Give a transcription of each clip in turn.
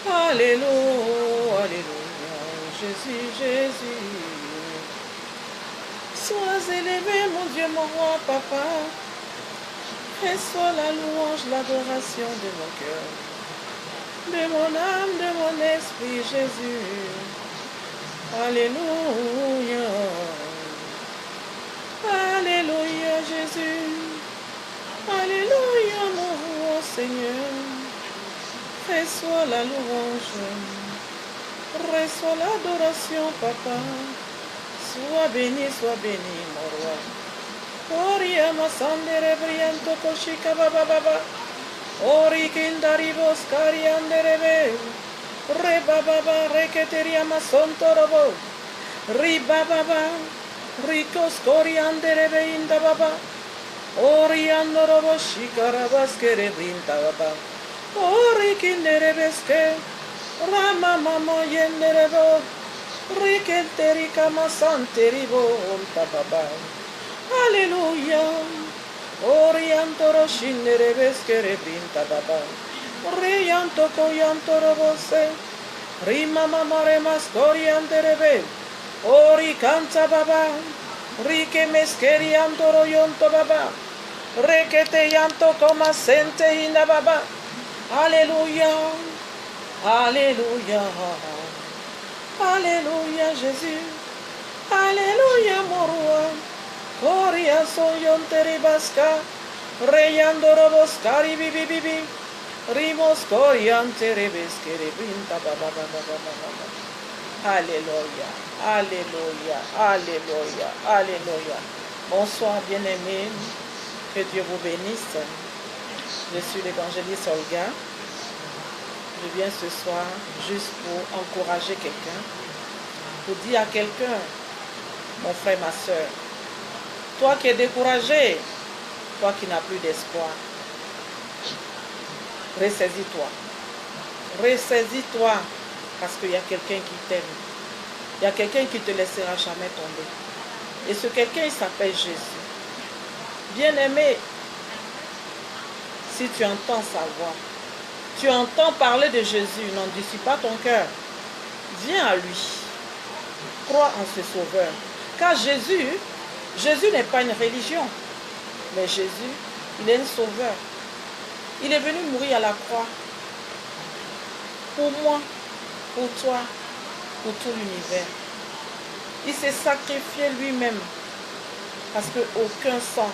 Alléluia, Alléluia, Jésus, Jésus. Sois élevé, mon Dieu, mon roi, papa. Reçois la louange, l'adoration de mon cœur, de mon âme, de mon esprit, Jésus. Alléluia. Alléluia, Jésus. Alléluia, mon roi, Seigneur. Reçois la louange. Reçois l'adoration, papa. Sois béni, mon roi. Oria masandere brianto koshika baba baba. Ori kindaribos karianderebe. Re baba reketeria masonto robo. Ri baba ricos korianderebe inda baba. Ori andorobo shikarabas kerebinta baba. Ori kinderebeske. Rama mama yenderebo. Riketerika masanteribo baba. Alléluia. Oriantoro shinderebeskere binta baba. Rianto koyantoro bose. Rima mamare maskorianderebe. Ori canta baba. Rike meskeri antoro yonto baba. Rekete yanto koma sente hinda baba. Alléluia. Alléluia. Alléluia Jésus. Alléluia mon roi. Coria soyon teribaska, reyandorobos cari bibi bibi, rimos corian terebeske rebinta baba baba baba. Alléluia, alléluia, alléluia, alléluia. Bonsoir bien-aimés, que Dieu vous bénisse. Je suis l'évangéliste Olga. Je viens ce soir juste pour encourager quelqu'un, pour dire à quelqu'un, mon frère, ma soeur, toi qui es découragé, toi qui n'as plus d'espoir, ressaisis-toi. Ressaisis-toi parce qu'il y a quelqu'un qui t'aime. Il y a quelqu'un qui ne te laissera jamais tomber. Et ce quelqu'un, il s'appelle Jésus. Bien-aimé, si tu entends sa voix, tu entends parler de Jésus, n'endurcis pas ton cœur. Viens à lui. Crois en ce Sauveur. Car Jésus n'est pas une religion, mais Jésus, il est un sauveur. Il est venu mourir à la croix pour moi, pour toi, pour tout l'univers. Il s'est sacrifié lui-même parce qu'aucun sang,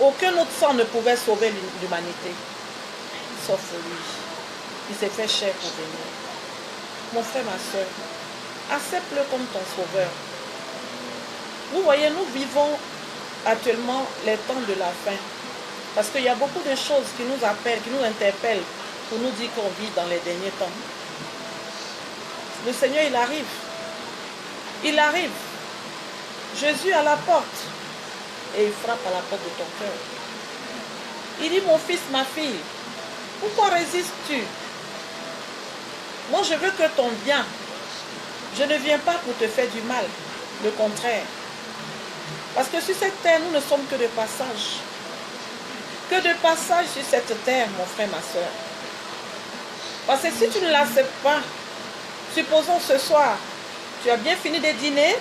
aucun autre sang ne pouvait sauver l'humanité, sauf lui. Il s'est fait chair pour venir. Mon frère, ma soeur, accepte-le comme ton sauveur. Vous voyez, nous vivons actuellement les temps de la fin. Parce qu'il y a beaucoup de choses qui nous appellent, qui nous interpellent pour nous dire qu'on vit dans les derniers temps. Le Seigneur, il arrive. Il arrive. Jésus à la porte. Et il frappe à la porte de ton cœur. Il dit, mon fils, ma fille, pourquoi résistes-tu? Moi, je veux que ton bien. Je ne viens pas pour te faire du mal. Le contraire. Parce que sur cette terre, nous ne sommes que de passage. Que de passage sur cette terre, mon frère, ma soeur. Parce que si tu ne l'acceptes pas, supposons ce soir, tu as bien fini de dîner,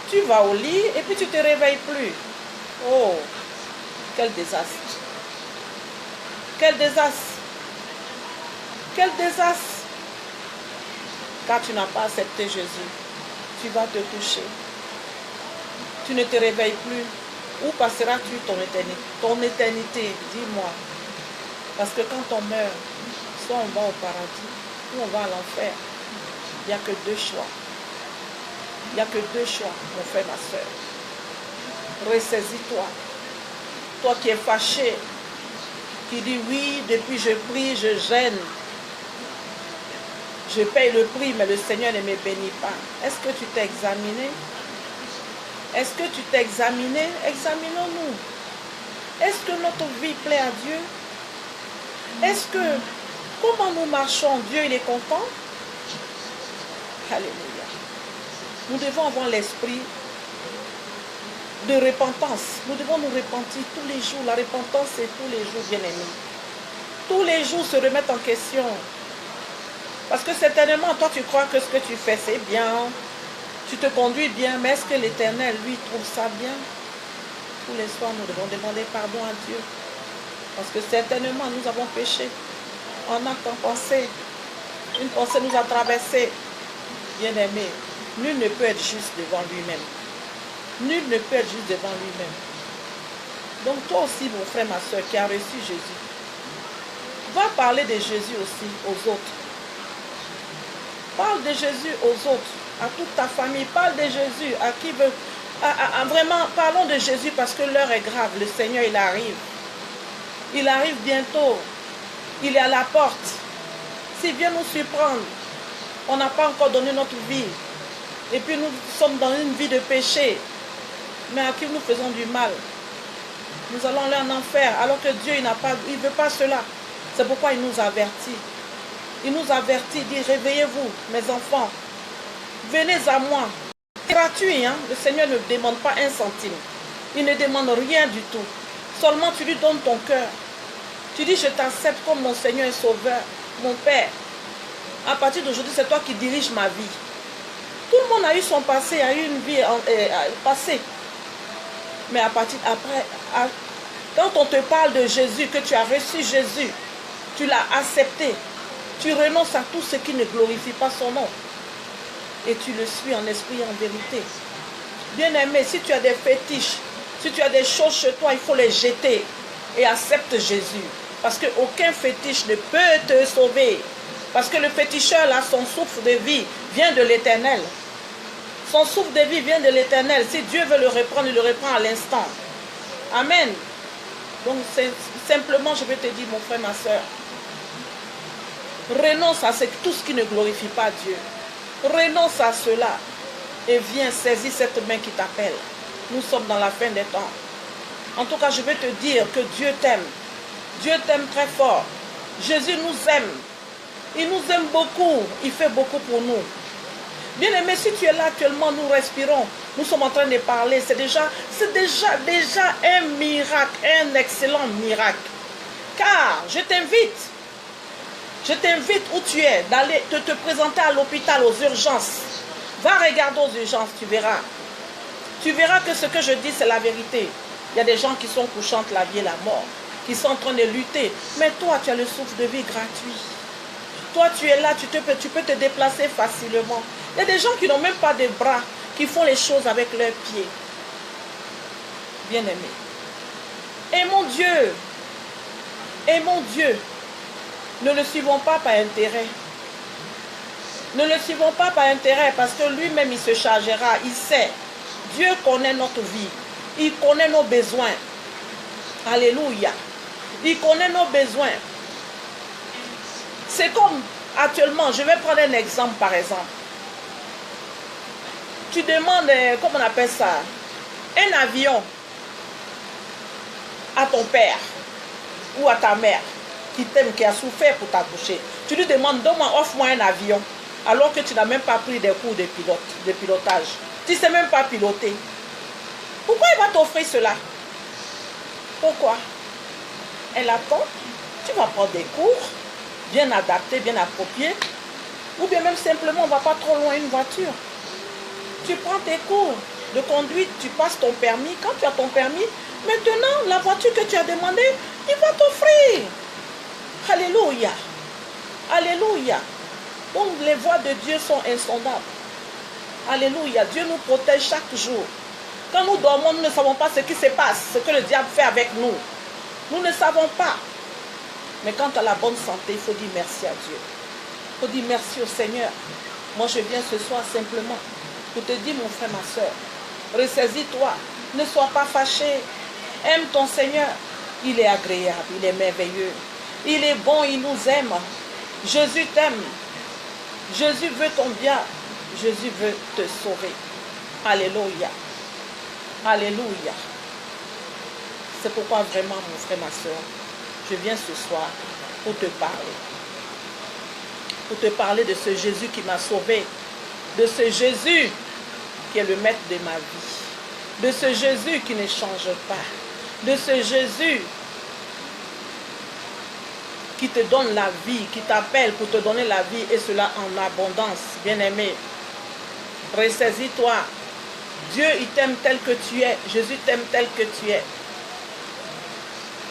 tu vas au lit et puis tu ne te réveilles plus. Oh, quel désastre. Quel désastre. Quel désastre. Car tu n'as pas accepté Jésus. Tu vas te coucher. Tu ne te réveilles plus. Où passeras-tu ton éternité? Dis-moi. Parce que quand on meurt, soit on va au paradis, ou on va à l'enfer. Il n'y a que deux choix. Il n'y a que deux choix, mon frère, ma soeur. Ressaisis-toi. Toi qui es fâché, qui dis oui, depuis je prie, je gêne. Je paye le prix, mais le Seigneur ne me bénit pas. Est-ce que tu t'es examiné? Est-ce que tu t'es examiné? Examinons-nous. Est-ce que notre vie plaît à Dieu? Est-ce que, comment nous marchons, Dieu il est content? Alléluia. Nous devons avoir l'esprit de repentance. Nous devons nous repentir tous les jours. La repentance, c'est tous les jours, bien-aimés. Tous les jours se remettre en question. Parce que certainement, toi, tu crois que ce que tu fais, c'est bien. Tu te conduis bien, mais est-ce que l'Éternel, lui, trouve ça bien? Tous les soirs, nous devons demander pardon à Dieu. Parce que certainement, nous avons péché. En acte, en pensée. Une pensée nous a traversé. Bien-aimé, nul ne peut être juste devant lui-même. Nul ne peut être juste devant lui-même. Donc toi aussi, mon frère, ma soeur, qui a reçu Jésus, va parler de Jésus aussi aux autres. Parle de Jésus aux autres, à toute ta famille. Parle de Jésus à qui veut... vraiment, parlons de Jésus parce que l'heure est grave. Le Seigneur, il arrive. Il arrive bientôt. Il est à la porte. S'il vient nous surprendre, on n'a pas encore donné notre vie. Et puis nous sommes dans une vie de péché. Mais à qui nous faisons du mal. Nous allons aller en enfer. Alors que Dieu, il ne veut pas cela. C'est pourquoi il nous avertit. Il nous avertit, il dit, réveillez-vous, mes enfants. Venez à moi. C'est gratuit, hein? Le Seigneur ne demande pas un centime. Il ne demande rien du tout. Seulement tu lui donnes ton cœur. Tu dis, je t'accepte comme mon Seigneur et Sauveur, mon Père. À partir d'aujourd'hui, c'est toi qui diriges ma vie. Tout le monde a eu son passé, a eu une vie passée. Mais après, quand on te parle de Jésus, que tu as reçu Jésus, tu l'as accepté, tu renonces à tout ce qui ne glorifie pas son nom. Et tu le suis en esprit et en vérité. Bien-aimé, si tu as des fétiches, si tu as des choses chez toi, il faut les jeter et accepte Jésus. Parce qu'aucun fétiche ne peut te sauver. Parce que le féticheur, là, son souffle de vie vient de l'Éternel. Son souffle de vie vient de l'Éternel. Si Dieu veut le reprendre, il le reprend à l'instant. Amen. Donc, simplement, je vais te dire, mon frère, ma soeur, renonce à tout ce qui ne glorifie pas Dieu. Renonce à cela et viens saisir cette main qui t'appelle. Nous sommes dans la fin des temps. En tout cas, je vais te dire que Dieu t'aime. Dieu t'aime très fort. Jésus nous aime. Il nous aime beaucoup. Il fait beaucoup pour nous. Bien-aimé, si tu es là actuellement, nous respirons. Nous sommes en train de parler. C'est déjà un miracle, un excellent miracle. Car je t'invite où tu es, d'aller te présenter à l'hôpital, aux urgences. Va regarder aux urgences, tu verras. Tu verras que ce que je dis, c'est la vérité. Il y a des gens qui sont couchants entre la vie et la mort, qui sont en train de lutter. Mais toi, tu as le souffle de vie gratuit. Toi, tu es là, tu peux te déplacer facilement. Il y a des gens qui n'ont même pas de bras, qui font les choses avec leurs pieds. Bien-aimé. Aimons Dieu. Aimons Dieu. Ne le suivons pas par intérêt. Ne le suivons pas par intérêt parce que lui-même, il se chargera. Il sait. Dieu connaît notre vie. Il connaît nos besoins. Alléluia. Il connaît nos besoins. C'est comme actuellement, je vais prendre un exemple par exemple. Tu demandes, comment on appelle ça, un avion à ton père ou à ta mère qui t'aime, qui a souffert pour t'accoucher. Tu lui demandes, offre-moi un avion, alors que tu n'as même pas pris des cours de pilotage. Tu ne sais même pas piloter. Pourquoi il va t'offrir cela? Pourquoi? Elle attend, tu vas prendre des cours, bien adaptés, bien appropriés, ou bien même simplement, on ne va pas trop loin une voiture. Tu prends tes cours de conduite, tu passes ton permis. Quand tu as ton permis, maintenant, la voiture que tu as demandée, il va t'offrir. Alléluia. Alléluia. Donc, les voies de Dieu sont insondables. Alléluia. Dieu nous protège chaque jour. Quand nous dormons, nous ne savons pas ce qui se passe, ce que le diable fait avec nous. Nous ne savons pas. Mais quand tu as la bonne santé, il faut dire merci à Dieu. Il faut dire merci au Seigneur. Moi, je viens ce soir simplement pour te dire, mon frère, ma soeur, ressaisis-toi, ne sois pas fâché, aime ton Seigneur, il est agréable, il est merveilleux, il est bon, il nous aime, Jésus t'aime, Jésus veut ton bien, Jésus veut te sauver. Alléluia, alléluia. C'est pourquoi vraiment, mon frère, ma soeur, je viens ce soir pour te parler de ce Jésus qui m'a sauvé, de ce Jésus qui est le maître de ma vie. de ce Jésus qui ne change pas, de ce Jésus qui te donne la vie, qui t'appelle pour te donner la vie et cela en abondance, bien-aimé. Ressaisis-toi. Dieu, il t'aime tel que tu es. Jésus t'aime tel que tu es.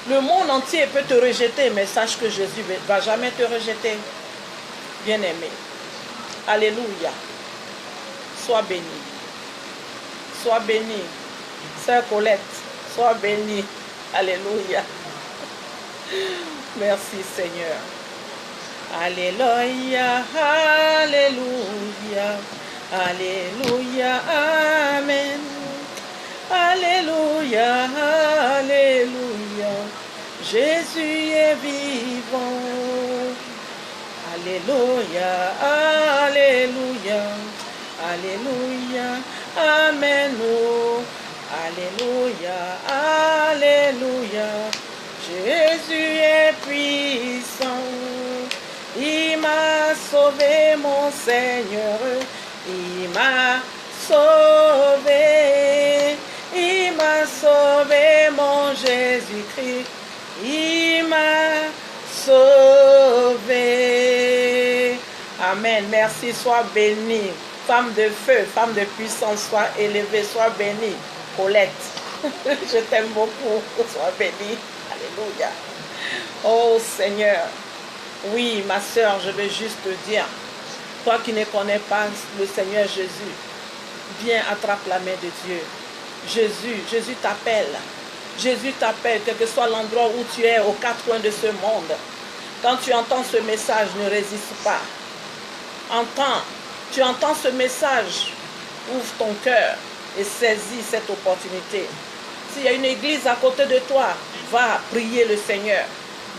Le monde entier peut te rejeter, mais sache que Jésus ne va jamais te rejeter. Bien-aimé. Alléluia. Sois béni. Sois béni. Sœur Colette, sois bénie. Alléluia. Merci Seigneur. Alléluia. Alléluia. Alléluia. Amen. Alléluia. Alléluia. Jésus est vivant. Alléluia. Alléluia. Alléluia. Amen. Alléluia. Alléluia. Jésus est puissant. Il m'a sauvé, mon Seigneur. Il m'a sauvé. Il m'a sauvé, mon Jésus-Christ. Il m'a sauvé. Amen. Merci, sois bénie. Femme de feu, femme de puissance, sois élevée, sois bénie. Colette, je t'aime beaucoup. Sois bénie. Alléluia. Oh Seigneur. Oui, ma soeur, je veux juste te dire, toi qui ne connais pas le Seigneur Jésus, viens, attrape la main de Dieu. Jésus t'appelle. Jésus t'appelle, quel que soit l'endroit où tu es, aux quatre coins de ce monde. Quand tu entends ce message, ne résiste pas. Tu entends ce message, ouvre ton cœur et saisis cette opportunité. S'il y a une église à côté de toi, va prier le Seigneur.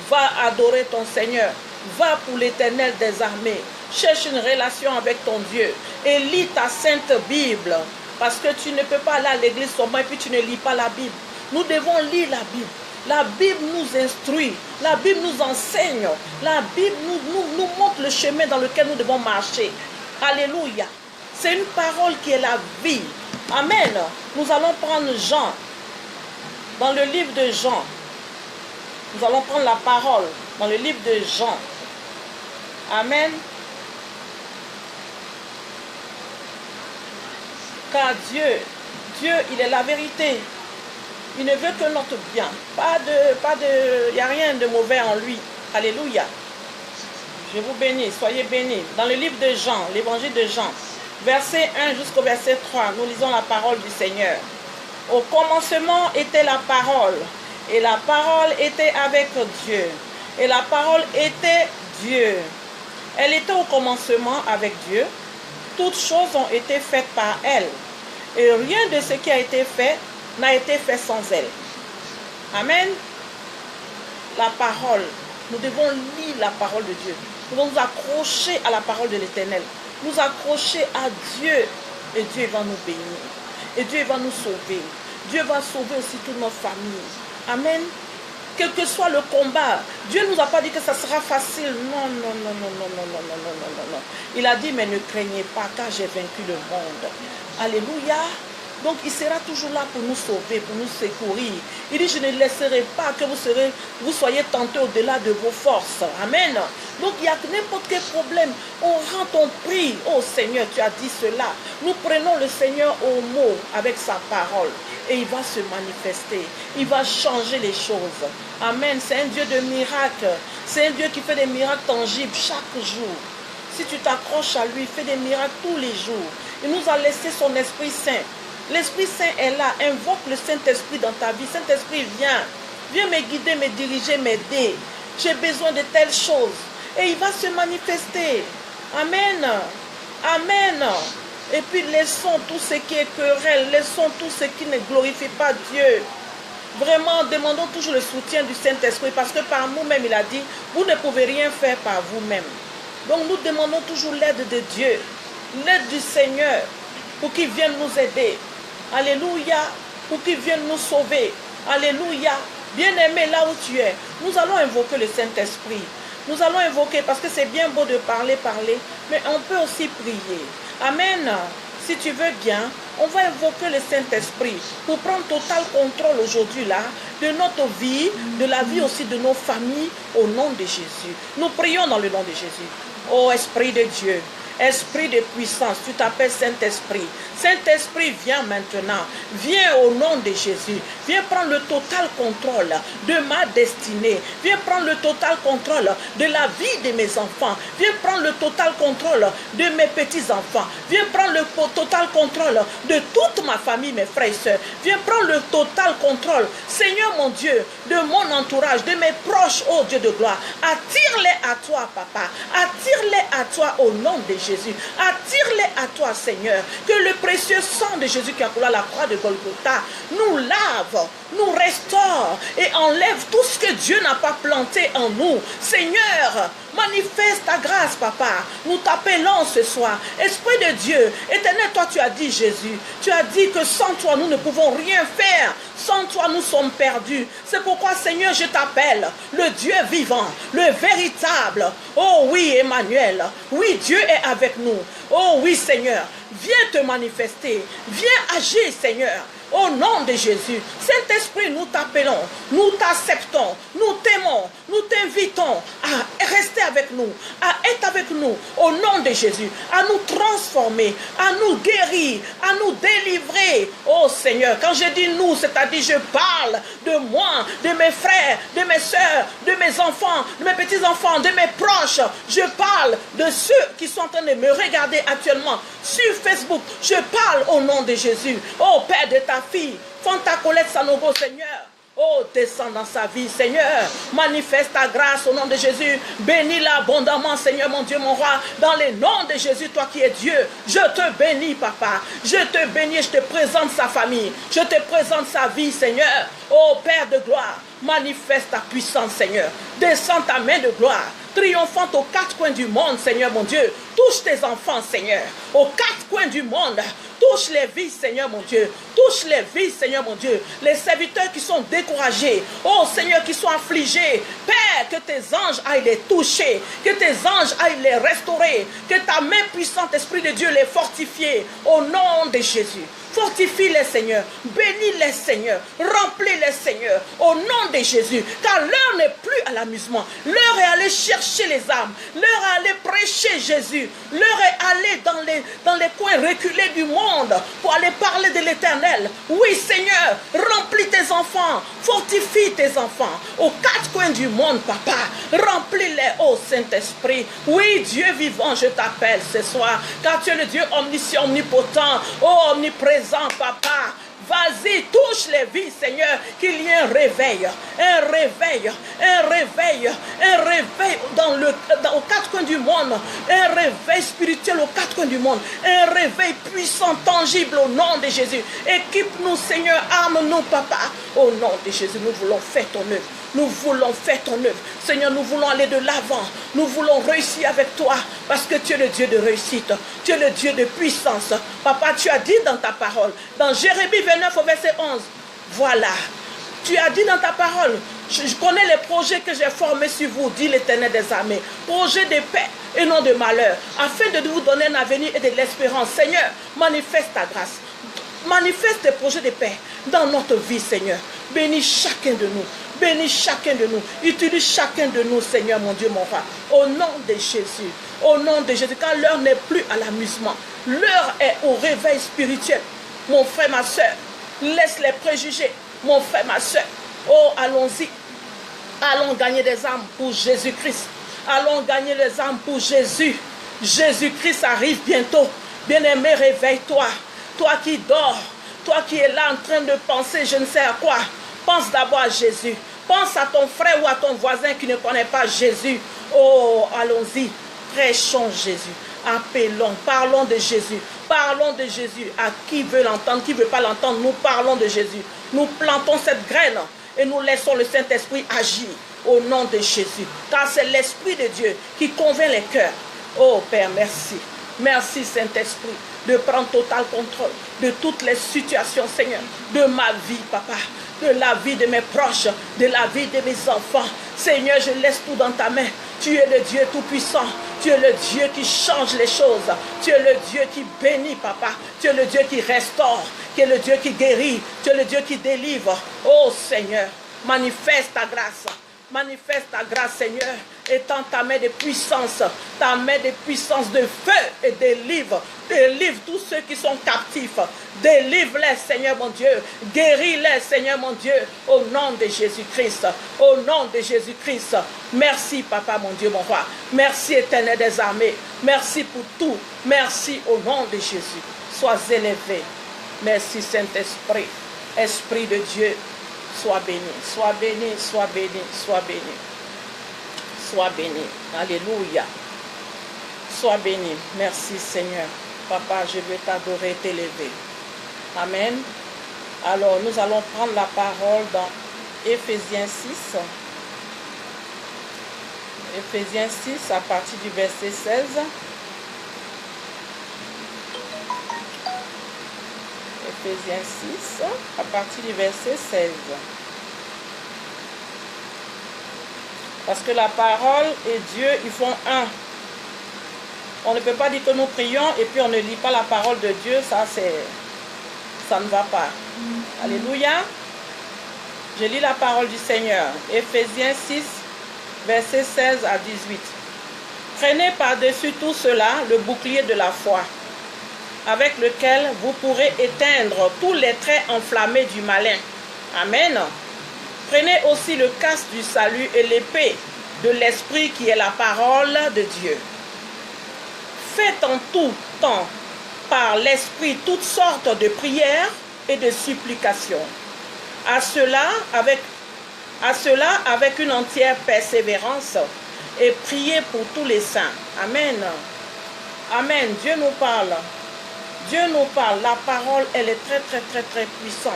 Va adorer ton Seigneur. Va pour l'Éternel des armées. Cherche une relation avec ton Dieu. Et lis ta sainte Bible. Parce que tu ne peux pas aller à l'église seulement et puis tu ne lis pas la Bible. Nous devons lire la Bible. La Bible nous instruit. La Bible nous enseigne. La Bible nous montre le chemin dans lequel nous devons marcher. Alléluia. C'est une parole qui est la vie. Amen. Nous allons prendre Jean. Dans le livre de Jean. Nous allons prendre la parole. Dans le livre de Jean. Amen. Car Dieu, il est la vérité. Il ne veut que notre bien. Il n'y a rien de mauvais en lui. Alléluia. Je vous bénis, soyez bénis. Dans le livre de Jean, l'évangile de Jean, verset 1 jusqu'au verset 3, nous lisons la parole du Seigneur. Au commencement était la parole, et la parole était avec Dieu, et la parole était Dieu. Elle était au commencement avec Dieu. Toutes choses ont été faites par elle, et rien de ce qui a été fait n'a été fait sans elle. Amen. La parole. Nous devons lire la parole de Dieu. Nous devons nous accrocher à la parole de l'Éternel. Nous accrocher à Dieu. Et Dieu va nous bénir. Et Dieu va nous sauver. Dieu va sauver aussi toute notre famille. Amen. Quel que soit le combat, Dieu ne nous a pas dit que ça sera facile. Non, non, non, non, non, non, non, non, non, non, non, non. Il a dit, mais ne craignez pas, car j'ai vaincu le monde. Alléluia. Donc il sera toujours là pour nous sauver, pour nous secourir. Il dit, je ne laisserai pas que vous soyez tentés au-delà de vos forces. Amen. Donc il y a n'importe quel problème. On rend ton prix. Oh Seigneur, tu as dit cela. Nous prenons le Seigneur au mot avec sa parole. Et il va se manifester. Il va changer les choses. Amen. C'est un Dieu de miracles. C'est un Dieu qui fait des miracles tangibles chaque jour. Si tu t'accroches à lui, il fait des miracles tous les jours. Il nous a laissé son Esprit Saint. L'Esprit Saint est là. Invoque le Saint-Esprit dans ta vie. Saint-Esprit, viens. Viens me guider, me diriger, m'aider. J'ai besoin de telles choses. Et il va se manifester. Amen. Amen. Et puis laissons tout ce qui est querelle. Laissons tout ce qui ne glorifie pas Dieu. Vraiment, demandons toujours le soutien du Saint-Esprit. Parce que par nous-mêmes, il a dit, vous ne pouvez rien faire par vous-même. Donc nous demandons toujours l'aide de Dieu. L'aide du Seigneur. Pour qu'il vienne nous aider. Alléluia. Pour qu'il vienne nous sauver. Alléluia. Bien-aimé, là où tu es, nous allons invoquer le Saint-Esprit. Nous allons invoquer, parce que c'est bien beau de parler, mais on peut aussi prier. Amen. Si tu veux bien, On va invoquer le Saint-Esprit pour prendre total contrôle aujourd'hui là de notre vie, de la vie aussi de nos familles au nom de Jésus. Nous prions dans le nom de Jésus. Ô Esprit de Dieu, Esprit de puissance, tu t'appelles Saint-Esprit. Saint-Esprit, viens maintenant. Viens au nom de Jésus. Viens prendre le total contrôle de ma destinée. Viens prendre le total contrôle de la vie de mes enfants. Viens prendre le total contrôle de mes petits-enfants. Viens prendre le total contrôle de toute ma famille, mes frères et sœurs. Viens prendre le total contrôle, Seigneur mon Dieu, de mon entourage, de mes proches, ô Dieu de gloire. Attire-les à toi, Papa. Attire-les à toi au nom de Jésus. Attire-les à toi, Seigneur. Que le précieux sang de Jésus qui a coulé à la croix de Golgotha nous lave, nous restaure et enlève tout ce que Dieu n'a pas planté en nous. Seigneur, manifeste ta grâce, Papa. Nous t'appelons ce soir. Esprit de Dieu, éternel, toi tu as dit, Jésus, tu as dit que sans toi nous ne pouvons rien faire. Sans toi nous sommes perdus. C'est pourquoi, Seigneur, je t'appelle le Dieu vivant, le véritable. Oh oui, Emmanuel. Oui, Dieu est avec nous. Oh oui, Seigneur. Viens te manifester. Viens agir, Seigneur. Au nom de Jésus, Saint-Esprit, nous t'appelons, nous t'acceptons, nous t'aimons, nous t'invitons à rester avec nous, à être avec nous, au nom de Jésus, à nous transformer, à nous guérir, à nous délivrer. Oh Seigneur, quand je dis nous, c'est-à-dire je parle de moi, de mes frères, de mes soeurs, de mes enfants, de mes petits-enfants, de mes proches. Je parle de ceux qui sont en train de me regarder actuellement sur Facebook. Je parle au nom de Jésus. Oh Père de ta fille, Fanta Colette Sanogo, Seigneur. Oh, descends dans sa vie, Seigneur. Manifeste ta grâce au nom de Jésus. Bénis-la abondamment, Seigneur, mon Dieu, mon roi. Dans le nom de Jésus, toi qui es Dieu, je te bénis, Papa. Je te bénis, je te présente sa famille. Je te présente sa vie, Seigneur. Oh, Père de gloire, manifeste ta puissance, Seigneur. Descends ta main de gloire, triomphante aux quatre coins du monde, Seigneur, mon Dieu. Touche tes enfants, Seigneur, aux quatre coins du monde. Touche les vies, Seigneur, mon Dieu. Touche les vies, Seigneur, mon Dieu. Les serviteurs qui sont découragés. Oh, Seigneur, qui sont affligés. Père, que tes anges aillent les toucher. Que tes anges aillent les restaurer. Que ta main puissante, Esprit de Dieu, les fortifie. Au nom de Jésus. Fortifie-les, Seigneur. Bénis-les, Seigneur. Remplis-les, Seigneur. Au nom de Jésus. Car l'heure n'est plus à l'amusement. L'heure est aller chercher les âmes. L'heure est aller prêcher Jésus. L'heure est aller dans les coins reculés du monde pour aller parler de l'Éternel. Oui, Seigneur. Remplis tes enfants. Fortifie tes enfants. Aux quatre coins du monde, Papa. Remplis-les, ô Saint-Esprit. Oui, Dieu vivant, je t'appelle ce soir. Car tu es le Dieu omniscient, omnipotent. Oh, omniprésent. Papa, vas-y, touche les vies, Seigneur, qu'il y ait un réveil aux quatre coins du monde, un réveil spirituel aux quatre coins du monde, un réveil puissant, tangible au nom de Jésus. Équipe-nous, Seigneur, arme-nous, Papa, au nom de Jésus. Nous voulons faire ton œuvre. Nous voulons faire ton œuvre. Seigneur, nous voulons aller de l'avant. Nous voulons réussir avec toi. Parce que tu es le Dieu de réussite. Tu es le Dieu de puissance. Papa, tu as dit dans ta parole, dans Jérémie 29 au verset 11, voilà, tu as dit dans ta parole, je connais les projets que j'ai formés sur vous, dit l'Éternel des armées. Projets de paix et non de malheur, afin de vous donner un avenir et de l'espérance. Seigneur, manifeste ta grâce. Manifeste tes projets de paix dans notre vie, Seigneur. Bénis chacun de nous. Bénis chacun de nous. Utilise chacun de nous, Seigneur, mon Dieu, mon roi. Au nom de Jésus. Au nom de Jésus. Car l'heure n'est plus à l'amusement. L'heure est au réveil spirituel. Mon frère, ma soeur, laisse les préjugés. Mon frère, ma soeur. Oh, allons-y. Allons gagner des âmes pour Jésus-Christ. Allons gagner les âmes pour Jésus. Jésus-Christ arrive bientôt. Bien-aimé, réveille-toi. Toi qui dors, toi qui es là en train de penser je ne sais à quoi, pense d'abord à Jésus. Pense à ton frère ou à ton voisin qui ne connaît pas Jésus. Oh, allons-y, prêchons Jésus. Appelons, parlons de Jésus. Parlons de Jésus. À qui veut l'entendre, qui ne veut pas l'entendre, nous parlons de Jésus. Nous plantons cette graine et nous laissons le Saint-Esprit agir au nom de Jésus. Car c'est l'Esprit de Dieu qui convainc les cœurs. Oh Père, merci. Merci Saint-Esprit de prendre total contrôle de toutes les situations, Seigneur, de ma vie, Papa, de la vie de mes proches, de la vie de mes enfants. Seigneur, je laisse tout dans ta main. Tu es le Dieu tout-puissant. Tu es le Dieu qui change les choses. Tu es le Dieu qui bénit, papa. Tu es le Dieu qui restaure. Tu es le Dieu qui guérit. Tu es le Dieu qui délivre. Oh Seigneur, manifeste ta grâce. Manifeste ta grâce, Seigneur. Étends ta main de puissance. Ta main de puissance de feu et délivre. Délivre tous ceux qui sont captifs. Délivre-les, Seigneur mon Dieu. Guéris-les, Seigneur mon Dieu. Au nom de Jésus-Christ. Au nom de Jésus-Christ. Merci, Papa, mon Dieu, mon roi. Merci, Éternel des armées. Merci pour tout. Merci au nom de Jésus. Sois élevé. Merci, Saint-Esprit. Esprit de Dieu. Sois béni, sois béni, sois béni, sois béni. Sois béni. Alléluia. Sois béni. Merci Seigneur. Papa, je veux t'adorer et t'élever. Amen. Alors, nous allons prendre la parole dans Éphésiens 6. Éphésiens 6 à partir du verset 16. Éphésiens 6, à partir du verset 16. Parce que la parole et Dieu, ils font un. On ne peut pas dire que nous prions et puis on ne lit pas la parole de Dieu. Ça ne va pas. Alléluia. Je lis la parole du Seigneur. Éphésiens 6, verset 16 à 18. Prenez par-dessus tout cela le bouclier de la foi, avec lequel vous pourrez éteindre tous les traits enflammés du malin. Amen. Prenez aussi le casque du salut et l'épée de l'esprit qui est la parole de Dieu. Faites en tout temps par l'esprit toutes sortes de prières et de supplications. À cela avec une entière persévérance et priez pour tous les saints. Amen. Amen. Dieu nous parle. Dieu nous parle, la parole, elle est très, très, très, très puissante.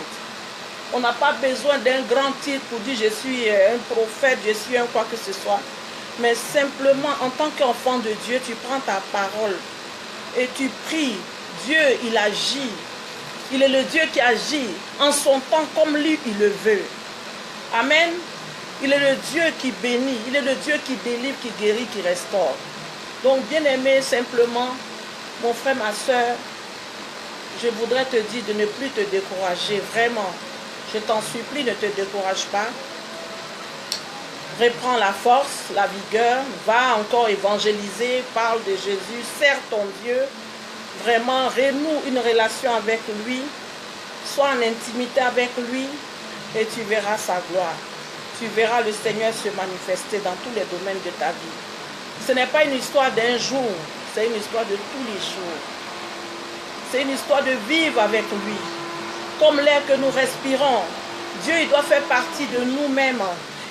On n'a pas besoin d'un grand titre pour dire je suis un prophète, je suis un quoi que ce soit. Mais simplement, en tant qu'enfant de Dieu, tu prends ta parole et tu pries. Dieu, il agit. Il est le Dieu qui agit en son temps comme lui, il le veut. Amen. Il est le Dieu qui bénit. Il est le Dieu qui délivre, qui guérit, qui restaure. Donc, bien-aimé, simplement, mon frère, ma soeur, je voudrais te dire de ne plus te décourager, vraiment. Je t'en supplie, ne te décourage pas. Reprends la force, la vigueur, va encore évangéliser, parle de Jésus, sers ton Dieu. Vraiment, renoue une relation avec lui, sois en intimité avec lui et tu verras sa gloire. Tu verras le Seigneur se manifester dans tous les domaines de ta vie. Ce n'est pas une histoire d'un jour, c'est une histoire de tous les jours. C'est une histoire de vivre avec lui. Comme l'air que nous respirons, Dieu, il doit faire partie de nous-mêmes.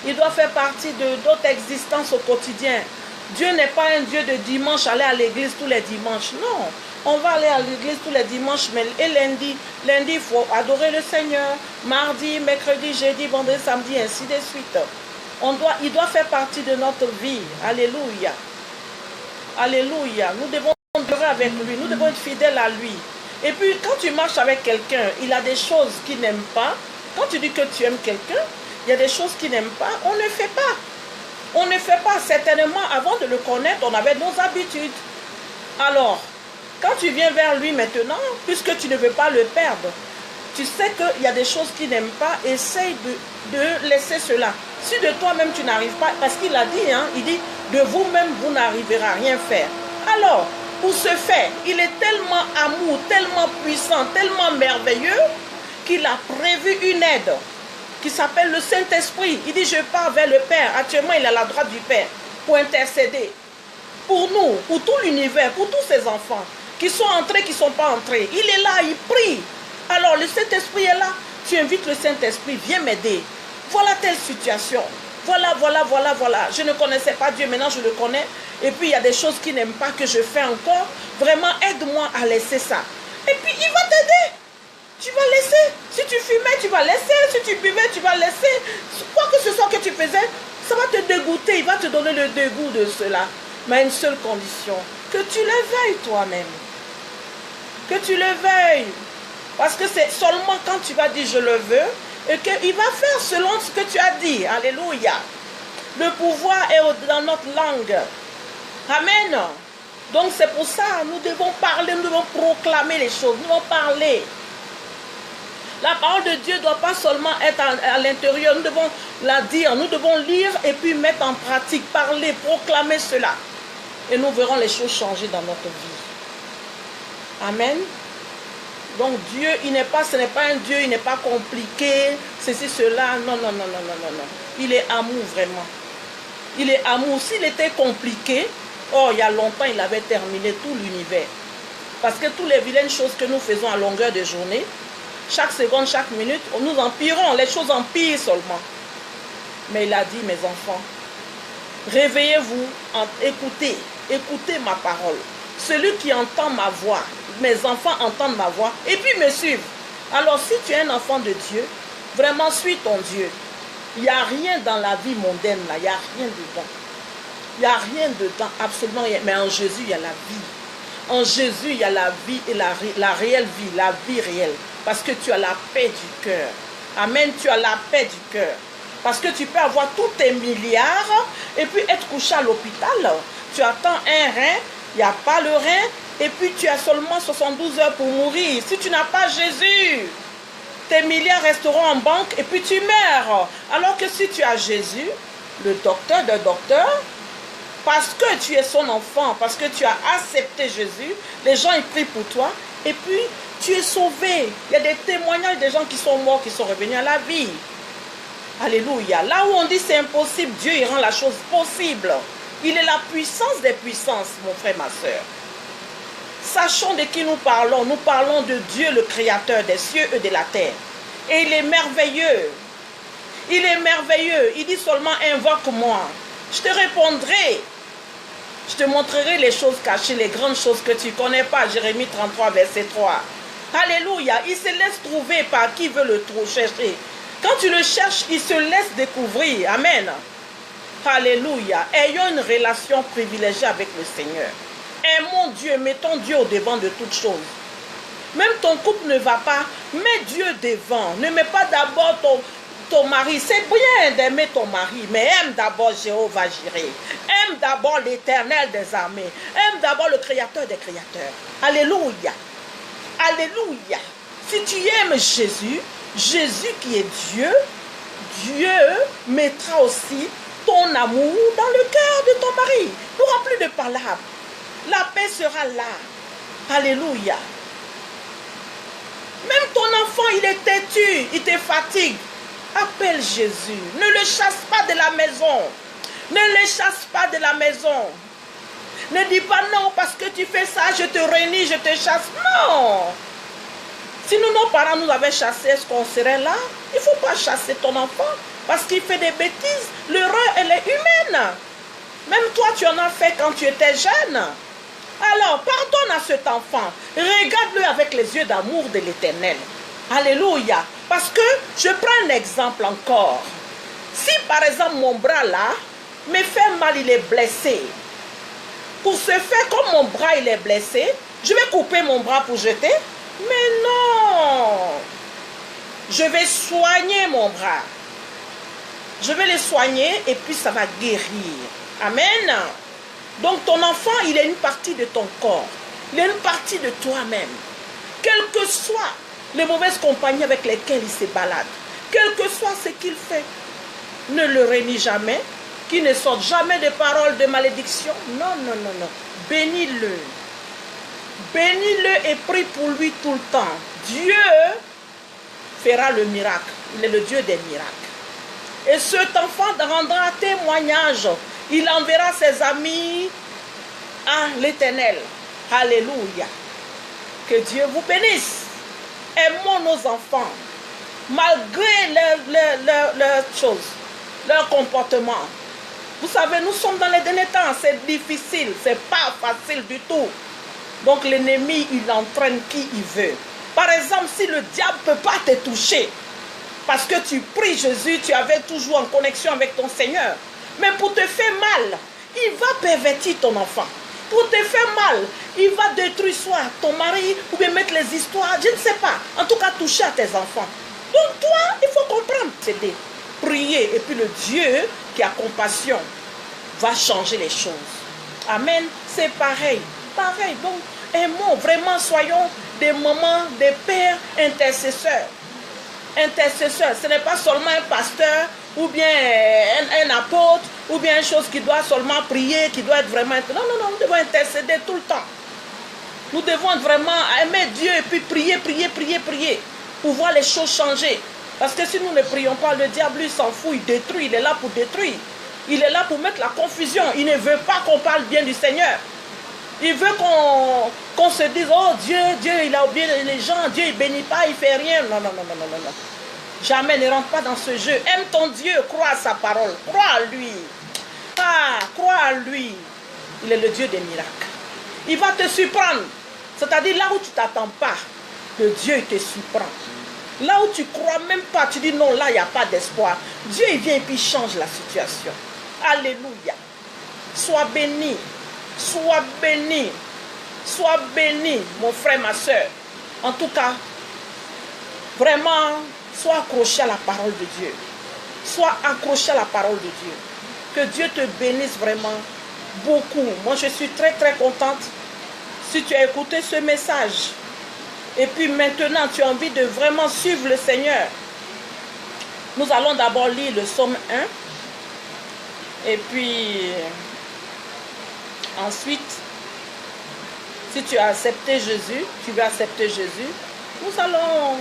Il doit faire partie de notre existence au quotidien. Dieu n'est pas un Dieu de dimanche, aller à l'église tous les dimanches. Non, on va aller à l'église tous les dimanches, mais et lundi, il faut adorer le Seigneur. Mardi, mercredi, jeudi, vendredi, samedi, ainsi de suite. Il doit faire partie de notre vie. Alléluia. Alléluia. Nous devons demeurer avec lui. Nous devons être fidèles à lui. Et puis, quand tu marches avec quelqu'un, il a des choses qu'il n'aime pas. Quand tu dis que tu aimes quelqu'un, il y a des choses qu'il n'aime pas. On ne fait pas. On ne fait pas. Certainement, avant de le connaître, on avait nos habitudes. Alors, quand tu viens vers lui maintenant, puisque tu ne veux pas le perdre, tu sais qu'il y a des choses qu'il n'aime pas, essaye de laisser cela. Si de toi-même tu n'arrives pas, parce qu'il a dit, il dit, de vous-même vous n'arriverez à rien faire. Alors, pour ce faire, il est tellement amour, tellement puissant, tellement merveilleux, qu'il a prévu une aide qui s'appelle le Saint-Esprit. Il dit, je pars vers le Père. Actuellement, il est à la droite du Père pour intercéder. Pour nous, pour tout l'univers, pour tous ses enfants qui sont entrés, qui ne sont pas entrés. Il est là, il prie. Alors, le Saint-Esprit est là. Tu invites le Saint-Esprit, viens m'aider. Voilà telle situation. Voilà. Je ne connaissais pas Dieu, maintenant je le connais. Et puis, il y a des choses qu'il n'aime pas que je fais encore. Vraiment, aide-moi à laisser ça. Et puis, il va t'aider. Tu vas laisser. Si tu fumais, tu vas laisser. Si tu buvais, tu vas laisser. Quoi que ce soit que tu faisais, ça va te dégoûter. Il va te donner le dégoût de cela. Mais à une seule condition. Que tu le veuilles toi-même. Que tu le veuilles. Parce que c'est seulement quand tu vas dire je le veux et qu'il va faire selon ce que tu as dit. Alléluia. Le pouvoir est dans notre langue. Amen. Donc c'est pour ça, nous devons parler, nous devons proclamer les choses, nous devons parler. La parole de Dieu ne doit pas seulement être à l'intérieur, nous devons la dire, nous devons lire et puis mettre en pratique, parler, proclamer cela. Et nous verrons les choses changer dans notre vie. Amen. Donc Dieu, ce n'est pas un Dieu, il n'est pas compliqué, ceci, cela, non, non, non, non, non, non, non. Il est amour vraiment. Il est amour. S'il était compliqué, oh, il y a longtemps, il avait terminé tout l'univers. Parce que toutes les vilaines choses que nous faisons à longueur de journée, chaque seconde, chaque minute, nous empirons, les choses empirent seulement. Mais il a dit, mes enfants, réveillez-vous, écoutez ma parole. Celui qui entend ma voix, mes enfants entendent ma voix, et puis me suivent. Alors si tu es un enfant de Dieu, vraiment suis ton Dieu. Il n'y a rien dans la vie mondaine, là, il n'y a rien dedans. Il n'y a rien dedans, absolument rien. Mais en Jésus, il y a la vie. En Jésus, il y a la vie et la réelle vie, la vie réelle. Parce que tu as la paix du cœur. Amen, tu as la paix du cœur. Parce que tu peux avoir tous tes milliards et puis être couché à l'hôpital. Tu attends un rein, il n'y a pas le rein, et puis tu as seulement 72 heures pour mourir. Si tu n'as pas Jésus, tes milliards resteront en banque et puis tu meurs. Alors que si tu as Jésus, le docteur de docteur, parce que tu es son enfant, parce que tu as accepté Jésus, les gens ils prient pour toi et puis tu es sauvé. Il y a des témoignages des gens qui sont morts, qui sont revenus à la vie. Alléluia. Là où on dit c'est impossible, Dieu il rend la chose possible. Il est la puissance des puissances, mon frère, ma soeur. Sachons de qui nous parlons. Nous parlons de Dieu, le créateur des cieux et de la terre. Et il est merveilleux. Il est merveilleux. Il dit seulement invoque-moi. Je te répondrai. Je te montrerai les choses cachées, les grandes choses que tu ne connais pas. Jérémie 33, verset 3. Alléluia. Il se laisse trouver par qui veut le chercher. Quand tu le cherches, il se laisse découvrir. Amen. Alléluia. Ayons une relation privilégiée avec le Seigneur. Aimons Dieu, mettons Dieu au devant de toutes choses. Même ton couple ne va pas, mets Dieu devant. Ne mets pas d'abord ton mari. C'est bien d'aimer ton mari, mais aime d'abord Jéhovah Jireh. Aime d'abord l'Éternel des armées. Aime d'abord le Créateur des créateurs. Alléluia. Alléluia. Si tu aimes Jésus, Jésus qui est Dieu, Dieu mettra aussi ton amour dans le cœur de ton mari. Il n'y aura plus de palabres. La paix sera là. Alléluia. Même ton enfant, il est têtu, il te fatigue. Appelle Jésus. Ne le chasse pas de la maison. Ne le chasse pas de la maison. Ne dis pas non parce que tu fais ça, je te réunis, je te chasse. Non. Si nos parents nous avaient chassés, est-ce qu'on serait là? Il ne faut pas chasser ton enfant parce qu'il fait des bêtises. L'erreur, elle est humaine. Même toi, tu en as fait quand tu étais jeune. Alors, pardonne à cet enfant. Regarde-le avec les yeux d'amour de l'Éternel. Alléluia. Parce que, je prends un exemple encore. Si par exemple mon bras là me fait mal, il est blessé. Pour ce faire, comme mon bras il est blessé, je vais couper mon bras pour jeter? Mais non. Je vais soigner mon bras. Je vais le soigner et puis ça va guérir. Amen. Donc ton enfant, il est une partie de ton corps. Il est une partie de toi-même. Quelles que soient les mauvaises compagnies avec lesquelles il se balade, quel que soit ce qu'il fait, ne le renie jamais, qu'il ne sorte jamais de paroles de malédiction. Non, non, non, non. Bénis-le. Bénis-le et prie pour lui tout le temps. Dieu fera le miracle. Il est le Dieu des miracles. Et cet enfant rendra témoignage. Il enverra ses amis à l'Éternel. Alléluia. Que Dieu vous bénisse. Aimons nos enfants. Malgré leurs choses, leur comportement. Vous savez, nous sommes dans les derniers temps. C'est difficile. C'est pas facile du tout. Donc l'ennemi, il entraîne qui il veut. Par exemple, si le diable ne peut pas te toucher, parce que tu pries Jésus, tu avais toujours en connexion avec ton Seigneur. Mais pour te faire mal, il va pervertir ton enfant. Pour te faire mal, il va détruire soit ton mari ou bien mettre les histoires, je ne sais pas. En tout cas, toucher à tes enfants. Donc toi, il faut comprendre, c'est de prier. Et puis le Dieu qui a compassion va changer les choses. Amen. C'est pareil. Pareil. Donc, aimons vraiment, soyons des mamans, des pères intercesseurs. Intercesseur, ce n'est pas seulement un pasteur ou bien un apôtre ou bien une chose qui doit seulement prier, qui doit être vraiment... Non, non, non, nous devons intercéder tout le temps. Nous devons vraiment aimer Dieu et puis prier, prier, prier, prier pour voir les choses changer. Parce que si nous ne prions pas, le diable, lui, s'en fout, il détruit, il est là pour détruire. Il est là pour mettre la confusion. Il ne veut pas qu'on parle bien du Seigneur. Il veut qu'on se dise, oh Dieu, Dieu, il a oublié les gens, Dieu, il ne bénit pas, il ne fait rien. Non, non, non, non, non, non. Jamais ne rentre pas dans ce jeu. Aime ton Dieu, crois à sa parole, crois à lui. Ah, crois à lui. Il est le Dieu des miracles. Il va te surprendre. C'est-à-dire là où tu ne t'attends pas, le Dieu, il te surprend. Là où tu ne crois même pas, tu dis non, là, il n'y a pas d'espoir. Dieu, il vient et puis il change la situation. Alléluia. Sois béni. Sois béni. Sois béni, mon frère, ma soeur. En tout cas, vraiment, sois accroché à la parole de Dieu. Sois accroché à la parole de Dieu. Que Dieu te bénisse vraiment beaucoup. Moi, je suis très, très contente si tu as écouté ce message. Et puis maintenant, tu as envie de vraiment suivre le Seigneur. Nous allons d'abord lire le psaume 1. Et puis, ensuite, si tu as accepté Jésus, tu veux accepter Jésus, nous allons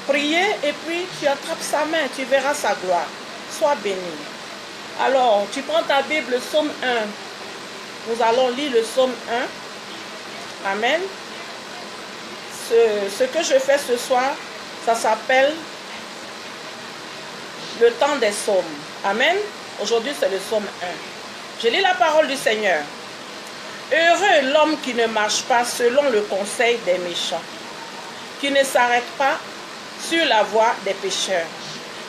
prier et puis tu attrapes sa main, tu verras sa gloire. Sois béni. Alors, tu prends ta Bible, le psaume 1. Nous allons lire le psaume 1. Amen. Ce que je fais ce soir, ça s'appelle le temps des psaumes. Amen. Aujourd'hui, c'est le psaume 1. Je lis la parole du Seigneur. Heureux l'homme qui ne marche pas selon le conseil des méchants, qui ne s'arrête pas sur la voie des pécheurs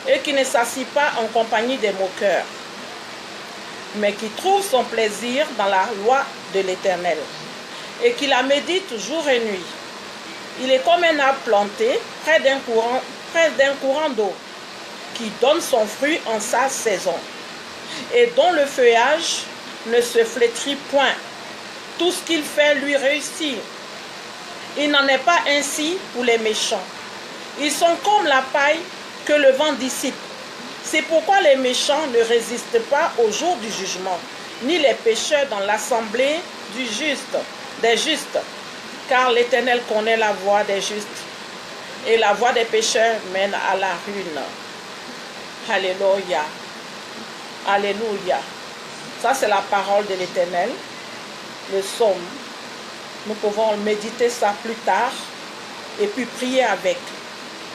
et qui ne s'assit pas en compagnie des moqueurs, mais qui trouve son plaisir dans la loi de l'Éternel et qui la médite jour et nuit. Il est comme un arbre planté près d'un courant d'eau qui donne son fruit en sa saison et dont le feuillage ne se flétrit point. Tout ce qu'il fait lui réussit. Il n'en est pas ainsi pour les méchants. Ils sont comme la paille que le vent dissipe. C'est pourquoi les méchants ne résistent pas au jour du jugement, ni les pécheurs dans l'assemblée des justes. Car l'Éternel connaît la voie des justes, et la voie des pécheurs mène à la ruine. Alléluia. Alléluia. Ça, c'est la parole de l'Éternel. Le psaume. Nous pouvons méditer ça plus tard et puis prier avec,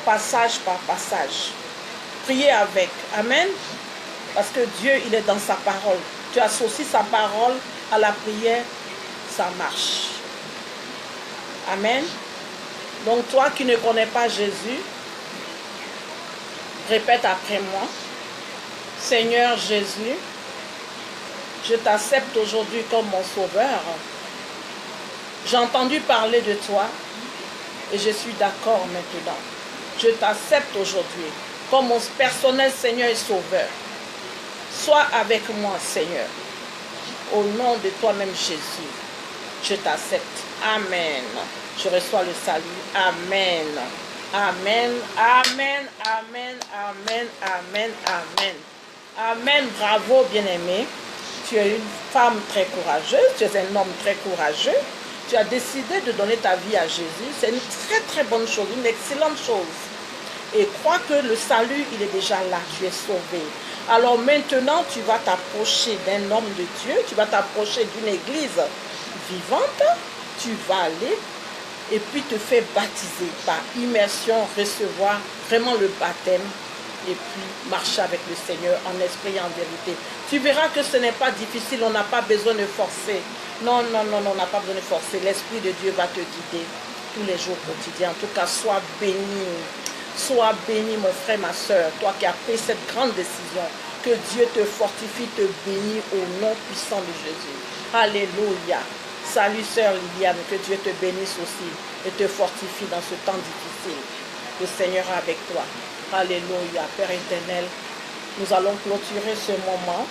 passage par passage. Prier avec. Amen. Parce que Dieu, il est dans sa parole. Tu associes sa parole à la prière, ça marche. Amen. Donc toi qui ne connais pas Jésus, répète après moi. Seigneur Jésus, je t'accepte aujourd'hui comme mon sauveur. J'ai entendu parler de toi et je suis d'accord maintenant. Je t'accepte aujourd'hui comme mon personnel Seigneur et Sauveur. Sois avec moi, Seigneur. Au nom de toi-même, Jésus, je t'accepte. Amen. Je reçois le salut. Amen. Amen. Amen. Amen. Amen. Amen. Amen. Amen. Bravo, bien-aimé. Tu es une femme très courageuse. Tu es un homme très courageux. Tu as décidé de donner ta vie à Jésus. C'est une très très bonne chose, une excellente chose. Et crois que le salut, il est déjà là. Tu es sauvé. Alors maintenant, tu vas t'approcher d'un homme de Dieu. Tu vas t'approcher d'une église vivante. Tu vas aller et puis te faire baptiser par immersion, recevoir vraiment le baptême et puis marcher avec le Seigneur en esprit et en vérité. Tu verras que ce n'est pas difficile, on n'a pas besoin de forcer. Non, non, non, non, on n'a pas besoin de forcer. L'Esprit de Dieu va te guider tous les jours quotidiens. En tout cas, sois béni. Sois béni, mon frère, ma soeur, toi qui as pris cette grande décision. Que Dieu te fortifie, te bénit au nom puissant de Jésus. Alléluia. Salut, sœur Liliane, que Dieu te bénisse aussi et te fortifie dans ce temps difficile. Le Seigneur est avec toi. Alléluia. Père éternel, nous allons clôturer ce moment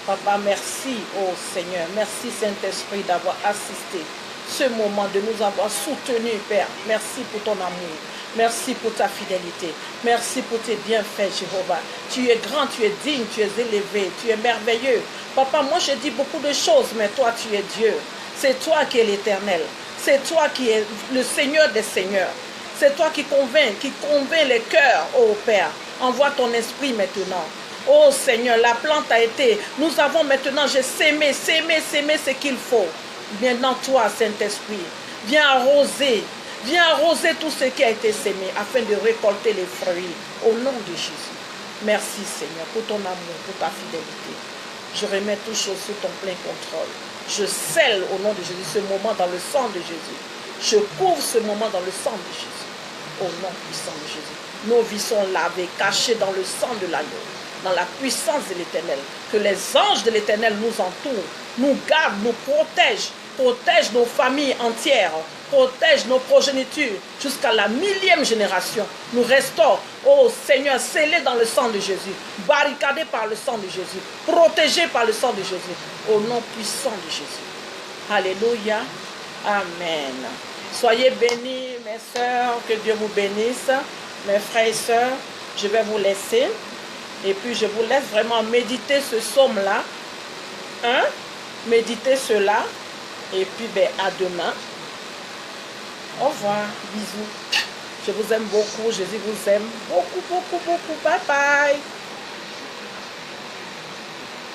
Papa, merci, oh Seigneur. Merci, Saint-Esprit, d'avoir assisté ce moment, de nous avoir soutenus, Père. Merci pour ton amour. Merci pour ta fidélité. Merci pour tes bienfaits, Jéhovah. Tu es grand, tu es digne, tu es élevé, tu es merveilleux. Papa, moi je dis beaucoup de choses, mais toi tu es Dieu. C'est toi qui es l'Éternel. C'est toi qui es le Seigneur des Seigneurs. C'est toi qui convainc les cœurs, oh Père. Envoie ton esprit maintenant. Oh Seigneur, la plante a été. Nous avons maintenant, j'ai sémé ce qu'il faut. Maintenant toi, Saint-Esprit, viens arroser tout ce qui a été sémé afin de récolter les fruits au nom de Jésus. Merci Seigneur pour ton amour, pour ta fidélité. Je remets toutes choses sous ton plein contrôle. Je scelle au nom de Jésus ce moment dans le sang de Jésus. Je couvre ce moment dans le sang de Jésus. Au nom puissant de Jésus. Nos vies sont lavées, cachées dans le sang de l'agneau, dans la puissance de l'Éternel. Que les anges de l'Éternel nous entourent, nous gardent, nous protègent nos familles entières, protègent nos progénitures jusqu'à la 1000e génération. Nous restons, oh Seigneur, scellés dans le sang de Jésus, barricadés par le sang de Jésus, protégés par le sang de Jésus, au nom puissant de Jésus. Alléluia. Amen. Soyez bénis, mes sœurs, que Dieu vous bénisse. Mes frères et sœurs, je vais vous laisser. Et puis je vous laisse vraiment méditer ce psaume-là. Hein? Méditez cela. Et puis à demain. Au revoir. Bisous. Je vous aime beaucoup. Jésus vous aime beaucoup, beaucoup, beaucoup. Bye bye.